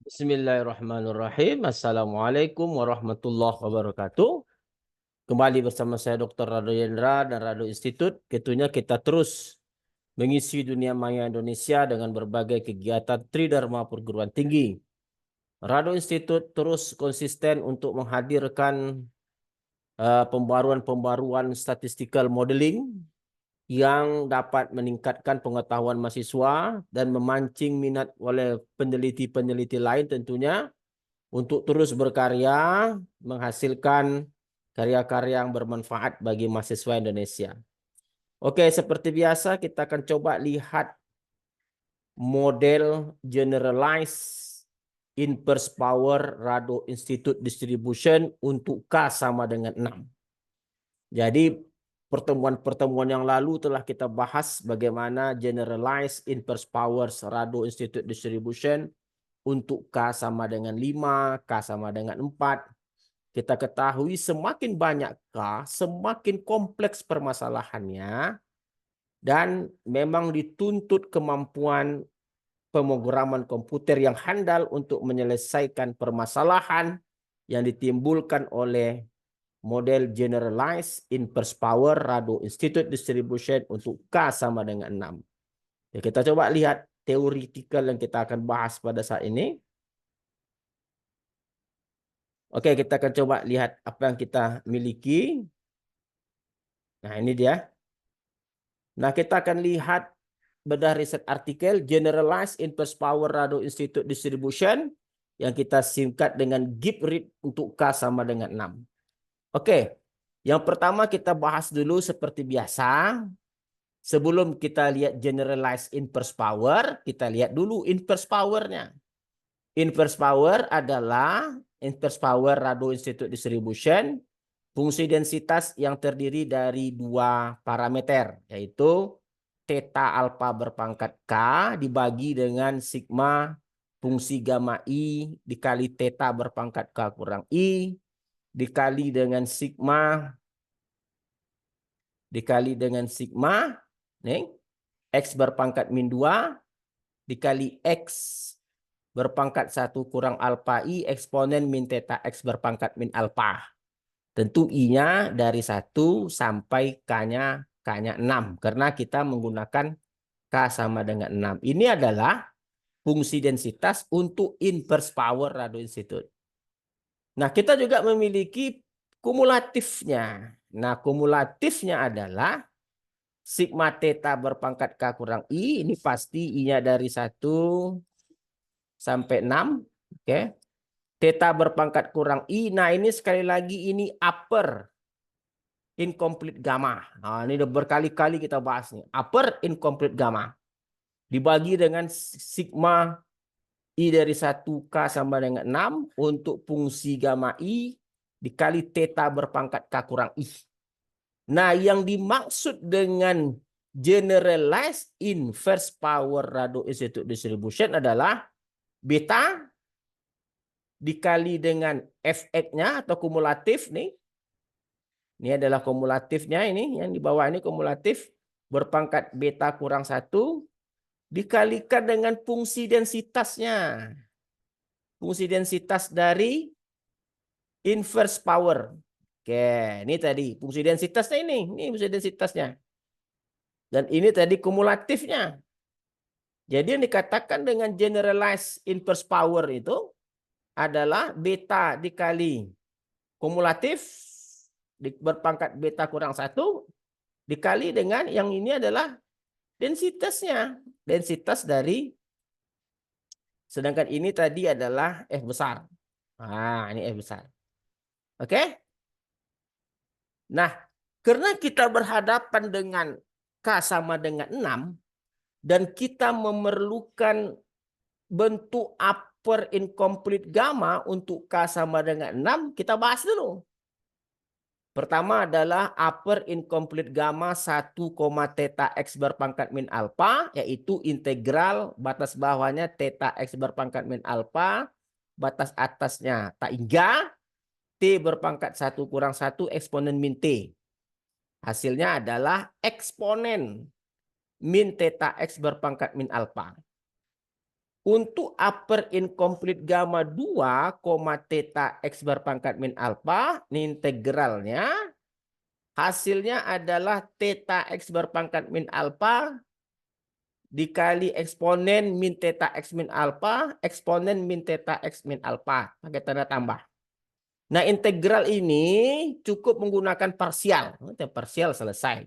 Bismillahirrahmanirrahim. Assalamualaikum warahmatullahi wabarakatuh. Kembali bersama saya Dr. Rado Yendra dan Rado Institute. Tentunya kita terus mengisi dunia maya Indonesia dengan berbagai kegiatan Tridharma perguruan tinggi. Rado Institute terus konsisten untuk menghadirkan pembaruan-pembaruan statistical modeling yang dapat meningkatkan pengetahuan mahasiswa dan memancing minat oleh peneliti-peneliti lain tentunya untuk terus berkarya, menghasilkan karya-karya yang bermanfaat bagi mahasiswa Indonesia. Oke, seperti biasa kita akan coba lihat model generalized inverse power Rado Institute Distribution untuk K sama dengan 6. Jadi pertemuan-pertemuan yang lalu telah kita bahas bagaimana generalized inverse powers Rado Institute Distribution untuk K sama dengan 5, K sama dengan 4. Kita ketahui semakin banyak K, semakin kompleks permasalahannya, dan memang dituntut kemampuan pemrograman komputer yang handal untuk menyelesaikan permasalahan yang ditimbulkan oleh model generalized inverse power Rado Institute Distribution untuk K sama dengan 6. Ya, kita coba lihat teoretikal yang kita akan bahas pada saat ini. Oke, kita akan coba lihat apa yang kita miliki. Nah, ini dia. Nah, kita akan lihat bedah riset artikel Generalized Inverse Power Rado Institute Distribution yang kita singkat dengan GIPRID untuk K sama dengan 6. Oke, yang pertama kita bahas dulu seperti biasa. Sebelum kita lihat Generalized Inverse Power, kita lihat dulu Inverse Power-nya. Inverse Power adalah Inverse Power Rado Institute Distribution, fungsi densitas yang terdiri dari dua parameter, yaitu theta alfa berpangkat K dibagi dengan sigma fungsi gamma I dikali theta berpangkat K kurang I dikali dengan sigma nih, X berpangkat min 2 dikali X berpangkat 1 kurang alfa I eksponen min theta X berpangkat min alfa. Tentu I-nya dari 1 sampai K-nya 6. Karena kita menggunakan K sama dengan 6. Ini adalah fungsi densitas untuk inverse power Rado Institute. Nah, kita juga memiliki kumulatifnya. Nah, kumulatifnya adalah sigma theta berpangkat K kurang I. Ini pasti I-nya dari 1 sampai 6. Oke. Theta berpangkat kurang I. Nah, ini sekali lagi ini upper incomplete gamma. Nah, ini udah berkali-kali kita bahas nih. Upper incomplete gamma. Dibagi dengan sigma I dari 1K sama dengan 6 untuk fungsi gamma I dikali theta berpangkat K kurang I. Nah, yang dimaksud dengan generalized inverse power Rado Institute Distribution adalah beta dikali dengan Fx-nya atau kumulatif nih. Ini adalah kumulatifnya ini, yang di bawah ini kumulatif berpangkat beta kurang 1 dikalikan dengan fungsi densitasnya. Fungsi densitas dari inverse power. Oke, ini tadi fungsi densitasnya ini fungsi densitasnya. Dan ini tadi kumulatifnya. Jadi yang dikatakan dengan generalized inverse power itu adalah beta dikali kumulatif berpangkat beta kurang 1 dikali dengan yang ini adalah densitasnya. Densitas dari, sedangkan ini tadi adalah F besar. Nah, ini F besar. Oke? Nah, karena kita berhadapan dengan K sama dengan 6, dan kita memerlukan bentuk upper incomplete gamma untuk K sama dengan 6, kita bahas dulu. Pertama adalah upper incomplete gamma 1, theta X berpangkat min alpha, yaitu integral batas bawahnya theta X berpangkat min alpha, batas atasnya hingga T berpangkat 1 kurang 1 eksponen min T. Hasilnya adalah eksponen min theta X berpangkat min alpha. Untuk upper incomplete gamma 2, theta X berpangkat min alpha, ini integralnya, hasilnya adalah theta X berpangkat min alpha dikali eksponen min theta X min alpha, eksponen min theta X min alpha, pakai tanda tambah. Nah, integral ini cukup menggunakan parsial. Parsial selesai.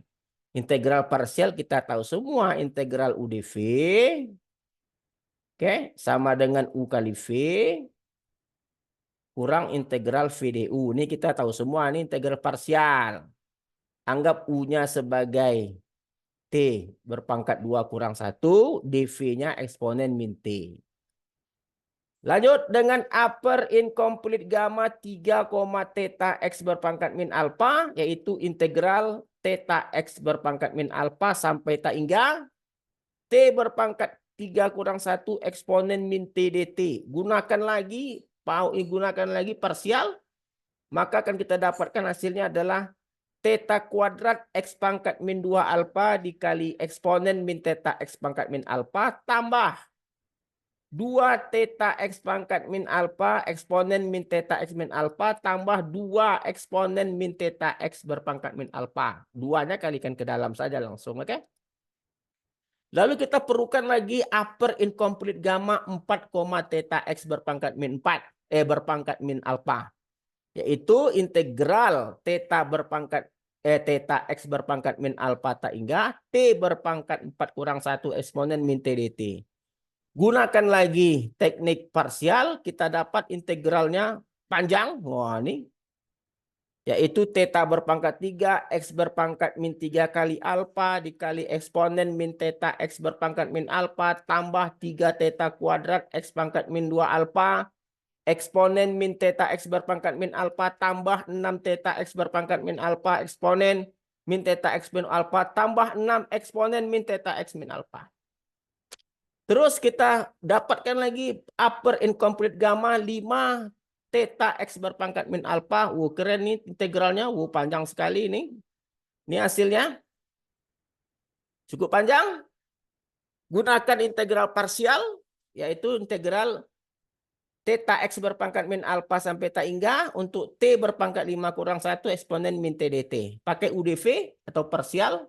Integral parsial kita tahu semua, integral UdV. Oke, sama dengan U kali V kurang integral VDU. Ini kita tahu semua, ini integral parsial. Anggap U-nya sebagai T berpangkat 2 kurang 1, dV-nya eksponen min T. Lanjut dengan upper incomplete gamma 3, theta X berpangkat min alpha, yaitu integral theta X berpangkat min alpha sampai tak hingga T berpangkat 3 kurang 1 eksponen min T dt. Gunakan lagi parsial, maka akan kita dapatkan hasilnya adalah theta kuadrat X pangkat min 2 alpha dikali eksponen min theta X pangkat min alpha tambah 2 theta X pangkat min alpha eksponen min theta X min alpha tambah 2 eksponen min theta X berpangkat min alpha. Duanya kalikan ke dalam saja langsung, oke? Lalu kita perlukan lagi upper incomplete gamma 4, theta X berpangkat min 4, berpangkat min alpha. Yaitu integral theta theta X berpangkat min alpha tak hingga T berpangkat 4 kurang 1 eksponen min T dt. Gunakan lagi teknik parsial, kita dapat integralnya panjang. Wah, ini yaitu theta berpangkat 3 X berpangkat min 3 kali alpha dikali eksponen min theta X berpangkat min alpha tambah 3 theta kuadrat X pangkat min 2 alpha eksponen min theta X berpangkat min alpha tambah 6 theta X berpangkat min alpha eksponen min theta X min alpha tambah 6 eksponen min theta X min alpha. Terus kita dapatkan lagi upper incomplete gamma 5 theta X berpangkat min alpha. Keren nih integralnya. Panjang sekali ini. Ini hasilnya. Cukup panjang. Gunakan integral parsial, yaitu integral theta X berpangkat min alpha sampai tak hingga untuk T berpangkat 5 kurang 1 eksponen min T dt. Pakai UdV atau parsial.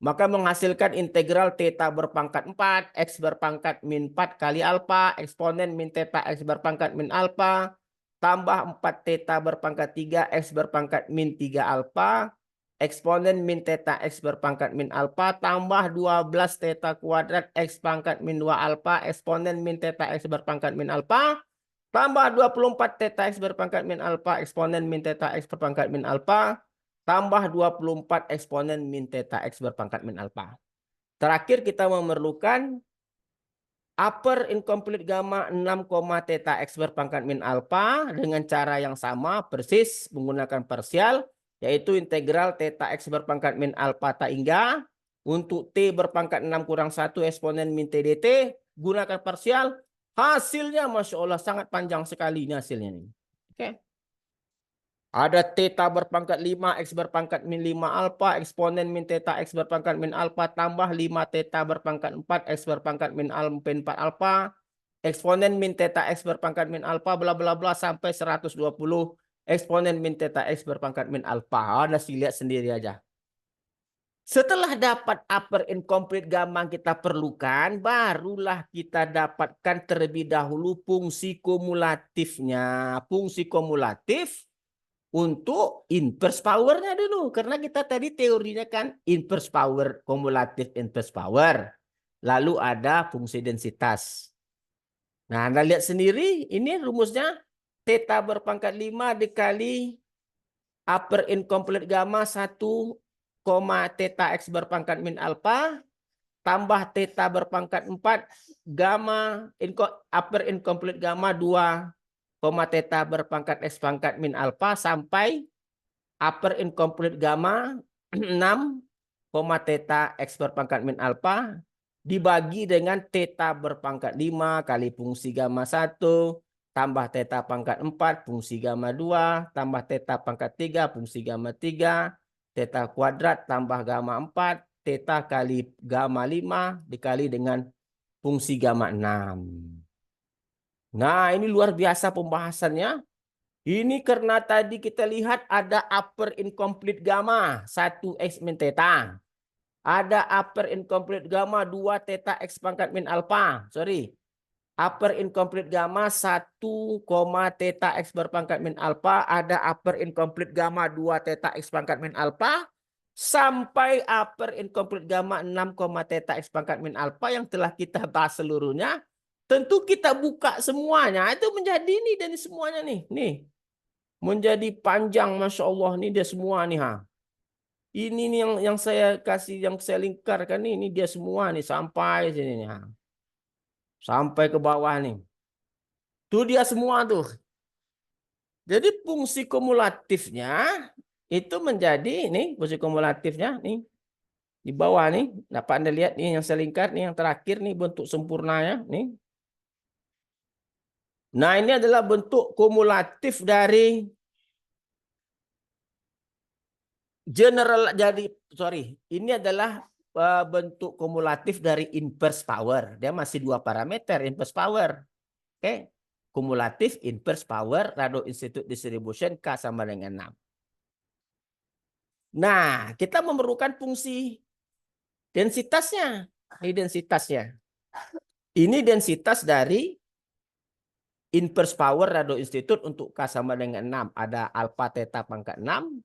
Maka menghasilkan integral theta berpangkat 4, X berpangkat min 4 kali alpha, eksponen min theta X berpangkat min alpha, tambah 4 theta berpangkat 3, X berpangkat min 3 alpha, eksponen min theta X berpangkat min alpha, tambah 12 theta kuadrat X pangkat min 2 alpha, eksponen min theta X berpangkat min alpha, tambah 24 theta X berpangkat min alpha, eksponen min theta X berpangkat min alpha, tambah 24 eksponen min theta X berpangkat min alpha. Terakhir kita memerlukan upper incomplete gamma 6, theta X berpangkat min alpha dengan cara yang sama persis menggunakan parsial, yaitu integral theta X berpangkat min alpha tak hingga untuk T berpangkat 6 kurang 1 eksponen min T dt. Gunakan parsial. Hasilnya Masya Allah sangat panjang sekali ini hasilnya. Oke. Ada theta berpangkat 5, X berpangkat min 5 alpha, eksponen min theta X berpangkat min alpha, tambah 5 theta berpangkat 4, X berpangkat min 4 alpha, eksponen min theta X berpangkat min alpha, bla bla bla, sampai 120, eksponen min theta X berpangkat min alpha. Anda lihat sendiri aja. Setelah dapat upper incomplete gamma yang kita perlukan, barulah kita dapatkan terlebih dahulu fungsi kumulatifnya. Fungsi kumulatif untuk inverse powernya dulu. Karena kita tadi teorinya kan inverse power, kumulatif inverse power. Lalu ada fungsi densitas. Nah, Anda lihat sendiri, ini rumusnya theta berpangkat 5 dikali upper incomplete gamma 1, theta X berpangkat min alpha, tambah theta berpangkat 4, gamma upper incomplete gamma 2, theta berpangkat X pangkat min alpha sampai upper incomplete gamma 6, theta X berpangkat min alpha dibagi dengan theta berpangkat 5 kali fungsi gamma 1 tambah theta pangkat 4 fungsi gamma 2 tambah theta pangkat 3 fungsi gamma 3 theta kuadrat tambah gamma 4 theta kali gamma 5 dikali dengan fungsi gamma 6. Nah, ini luar biasa pembahasannya. Ini karena tadi kita lihat ada upper incomplete gamma 1 X min theta. Ada upper incomplete gamma 2 theta X pangkat min alpha. Sorry. Upper incomplete gamma 1, theta X berpangkat min alpha. Ada upper incomplete gamma 2 theta X pangkat min alpha. Sampai upper incomplete gamma 6, theta X pangkat min alpha yang telah kita bahas seluruhnya. Tentu kita buka semuanya. Itu menjadi ini dan semuanya nih. Nih. Menjadi panjang, Masya Allah. Ini dia semua nih. Ha. Ini nih yang saya kasih, yang saya lingkarkan nih. Ini dia semua nih. Sampai sini nih. Ha. Sampai ke bawah nih. Itu dia semua tuh. Jadi fungsi kumulatifnya itu menjadi ini fungsi kumulatifnya nih di bawah nih. Dapat Anda lihat nih yang saya lingkar nih yang terakhir nih bentuk sempurnanya nih. Nah, ini adalah bentuk kumulatif dari general, jadi sorry, ini adalah bentuk kumulatif dari inverse power. Dia masih 2 parameter inverse power. Oke. Kumulatif inverse power Rado Institute Distribution K sama dengan 6. Nah, kita memerlukan fungsi densitasnya. Ini densitasnya. Ini densitas dari inverse power Rado Institute untuk K sama dengan 6. Ada alpha theta pangkat 6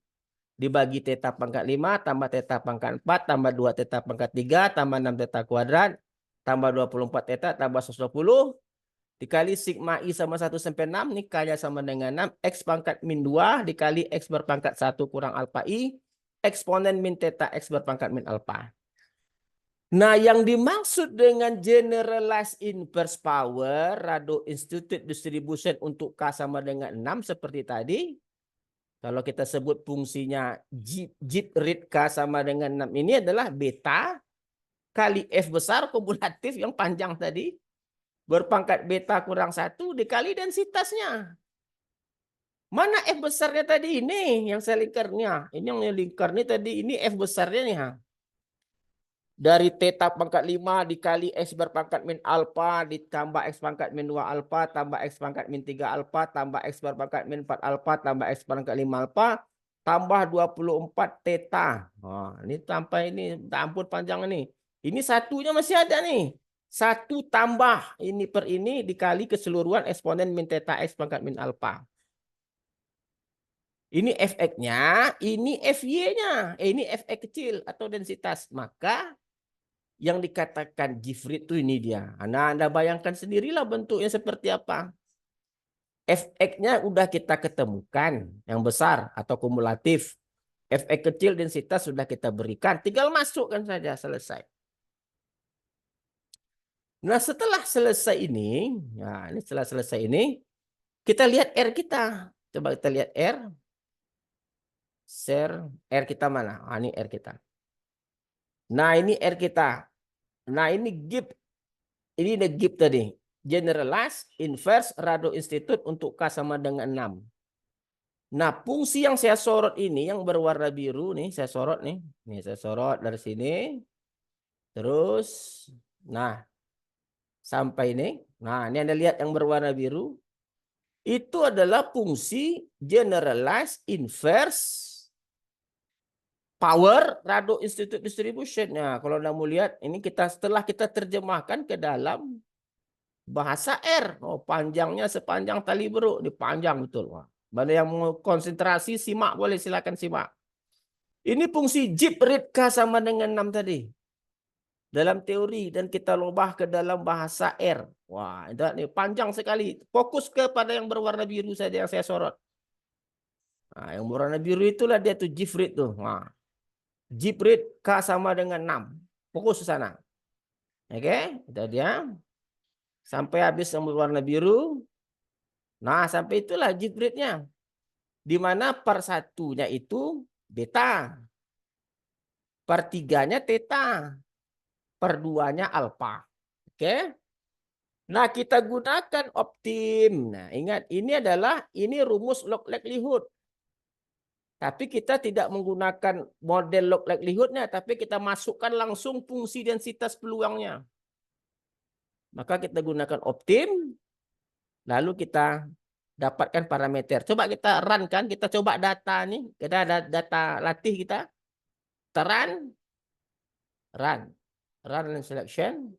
dibagi theta pangkat 5 tambah theta pangkat 4 tambah 2 theta pangkat 3 tambah 6 theta kuadrat tambah 24 theta tambah 120 dikali sigma I sama 1 sampai 6. Ini K-nya sama dengan 6. X pangkat min 2 dikali X berpangkat 1 kurang alpha I. Eksponen min theta X berpangkat min alpha. Nah, yang dimaksud dengan generalized inverse power Rado Institute Distribution untuk K sama dengan 6 seperti tadi. Kalau kita sebut fungsinya JIT read K sama dengan 6 ini adalah beta kali F besar kumulatif yang panjang tadi. Berpangkat beta kurang 1 dikali densitasnya. Mana F besarnya tadi? Ini yang saya lingkarnya. Ini yang lingkar nih tadi. Ini F besarnya nih. Ha. Dari theta pangkat 5 dikali X berpangkat min alpha ditambah X pangkat min 2 alpha tambah X pangkat min 3 alpha tambah X berpangkat min 4 alpha tambah X pangkat 5 alpha tambah 24 theta. Nah, ini sampai ini. Ampun panjang ini. Ini satunya masih ada nih. 1 tambah ini per ini dikali keseluruhan eksponen min theta X pangkat min alpha. Ini Fx-nya, ini Fy-nya. Ini Fx kecil atau densitas. Maka yang dikatakan Gifford itu ini dia. Nah, Anda bayangkan sendirilah bentuknya seperti apa. Fx-nya udah kita ketemukan. Yang besar atau kumulatif. Fx kecil densitas sudah kita berikan. Tinggal masukkan saja, selesai. Nah, setelah selesai ini. Nah, ini setelah selesai ini. Kita lihat R kita. Coba kita lihat R. Share R kita mana? Ah, ini R kita. Nah, ini R kita. Nah, ini GIP. Ini the GIP tadi. Generalized Inverse Rado Institute untuk K sama dengan 6. Nah, fungsi yang saya sorot ini yang berwarna biru nih, saya sorot nih. Nih, saya sorot dari sini. Terus, nah, sampai ini. Nah, ini Anda lihat yang berwarna biru. Itu adalah fungsi Generalized Inverse Power Rado Institute Distribution. Nah, kalau Anda mau lihat, ini kita setelah kita terjemahkan ke dalam bahasa R. Oh, panjangnya sepanjang tali beruk. Ini panjang betul. Wah. Mana yang mau konsentrasi, simak boleh, silakan simak. Ini fungsi JIT read K sama dengan 6 tadi. Dalam teori dan kita ubah ke dalam bahasa R. Wah, ini panjang sekali. Fokus kepada yang berwarna biru saja yang saya sorot. Nah, yang berwarna biru itulah dia tuh JIT read tuh. Nah. JIT read K sama dengan 6. Fokus ke sana. Oke, itu dia. Sampai habis yang berwarna biru. Nah, sampai itulah JIT read-nya. Di mana per satunya itu beta. Per tiganya theta. Per duanya alpha. Oke. Nah, kita gunakan optim. Nah, ingat ini rumus log likelihood. Tapi kita tidak menggunakan model log likelihood-nya, tapi kita masukkan langsung fungsi densitas peluangnya. Maka kita gunakan optim. Lalu kita dapatkan parameter. Coba kita run kan. Kita coba data nih. Kita ada data latih kita. Kita run. Run and selection.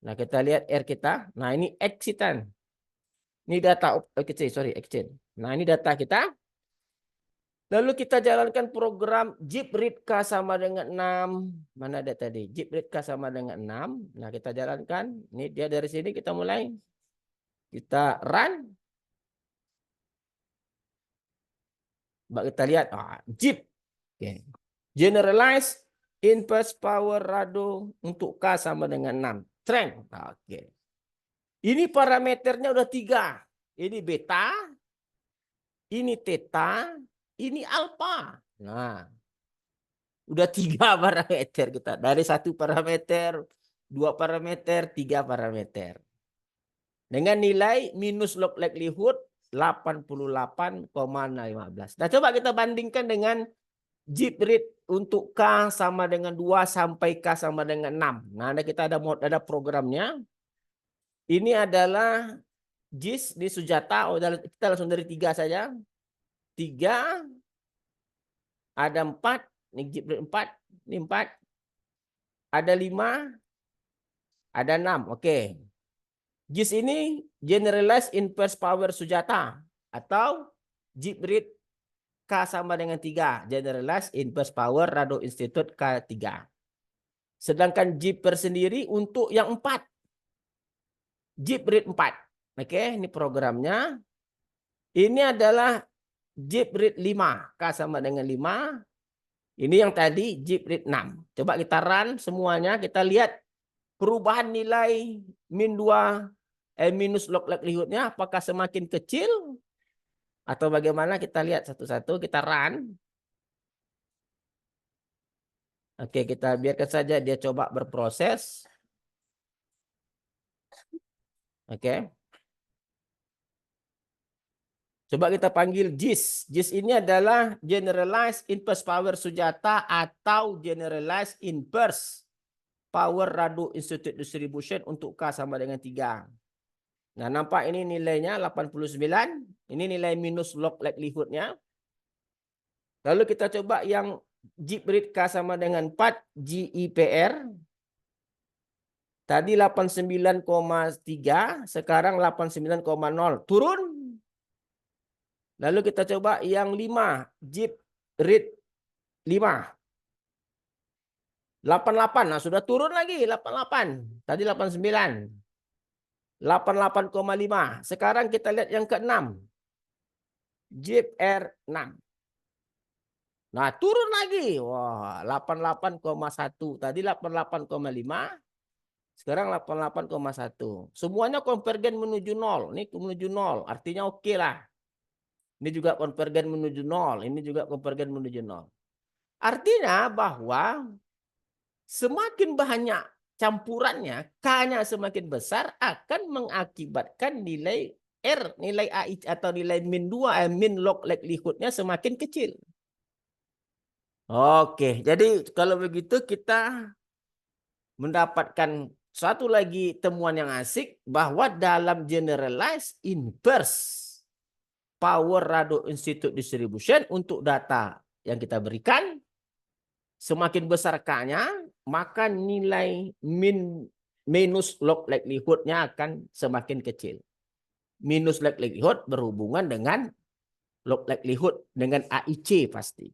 Nah kita lihat R kita. Nah ini exitan. Ini data. Exchange. Nah ini data kita. Lalu kita jalankan program zip read K sama dengan 6. Mana ada tadi? Zip read K sama dengan 6. Nah, kita jalankan. Ini dia dari sini kita mulai. Kita run. Kita lihat. Zip. Okay. Generalize inverse power rado untuk K sama dengan 6. Trend. Oke. Ini parameternya udah 3. Ini beta. Ini theta. Ini alpha. Nah, udah 3 parameter kita. Dari 1 parameter, 2 parameter, 3 parameter. Dengan nilai minus log likelihood 88,15. Nah, coba kita bandingkan dengan zip read untuk K sama dengan 2 sampai K sama dengan 6. Nah, kita ada programnya. Ini adalah JIS di Sujata. Kita langsung dari 3 saja. 3 ada 4, ini zip read 4, ini 4. Ada 5, ada 6. Oke. JIS ini Generalized Inverse Power Sujata atau zip read K sama dengan 3. Generalized Inverse Power Rado Institute K3. Sedangkan Jipper sendiri untuk yang 4. Zip read 4. Oke, ini programnya. Ini adalah zip read 5. K sama dengan 5. Ini yang tadi zip read 6. Coba kita run semuanya. Kita lihat perubahan nilai minus log likelihood-nya apakah semakin kecil atau bagaimana. Kita lihat satu-satu. Kita run. Oke, kita biarkan saja dia coba berproses. Oke. Coba kita panggil JIS. JIS ini adalah Generalized Inverse Power Sujata atau Generalized Inverse Power Rado Institute Distribution untuk K sama dengan 3. Nah, nampak ini nilainya 89. Ini nilai minus log likelihood-nya. Lalu kita coba yang zip read K sama dengan 4 GIPR. Tadi 89,3, sekarang 89,0. Turun. Lalu kita coba yang 5, zip read 5. 88, nah sudah turun lagi 88. Tadi 89. 88,5. Sekarang kita lihat yang ke-6. Zip R6. Nah, turun lagi. Wah, 88,1. Tadi 88,5. Sekarang 88,1. Semuanya konvergen menuju 0. Ini menuju 0. Artinya oke lah. Ini juga konvergen menuju 0. Ini juga konvergen menuju 0. Artinya bahwa semakin banyak campurannya, K-nya semakin besar akan mengakibatkan nilai R, nilai AI atau nilai min 2, min log likelihood-nya semakin kecil. Oke, jadi kalau begitu kita mendapatkan satu lagi temuan yang asik bahwa dalam generalized inverse power rado institute distribution untuk data yang kita berikan, semakin besar K-nya, maka nilai minus log likelihood-nya akan semakin kecil. Minus log likelihood berhubungan dengan log likelihood dengan AIC pasti.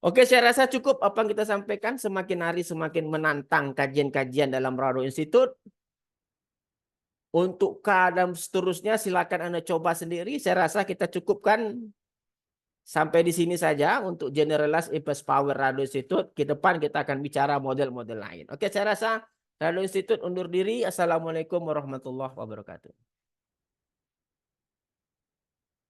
Oke, saya rasa cukup apa yang kita sampaikan. Semakin hari semakin menantang kajian-kajian dalam Rado Institute. Untuk K dan seterusnya silakan Anda coba sendiri. Saya rasa kita cukupkan sampai di sini saja untuk Generalized Inverse Power Rado Institute. Ke depan kita akan bicara model-model lain. Oke, saya rasa Rado Institute undur diri. Assalamualaikum warahmatullahi wabarakatuh.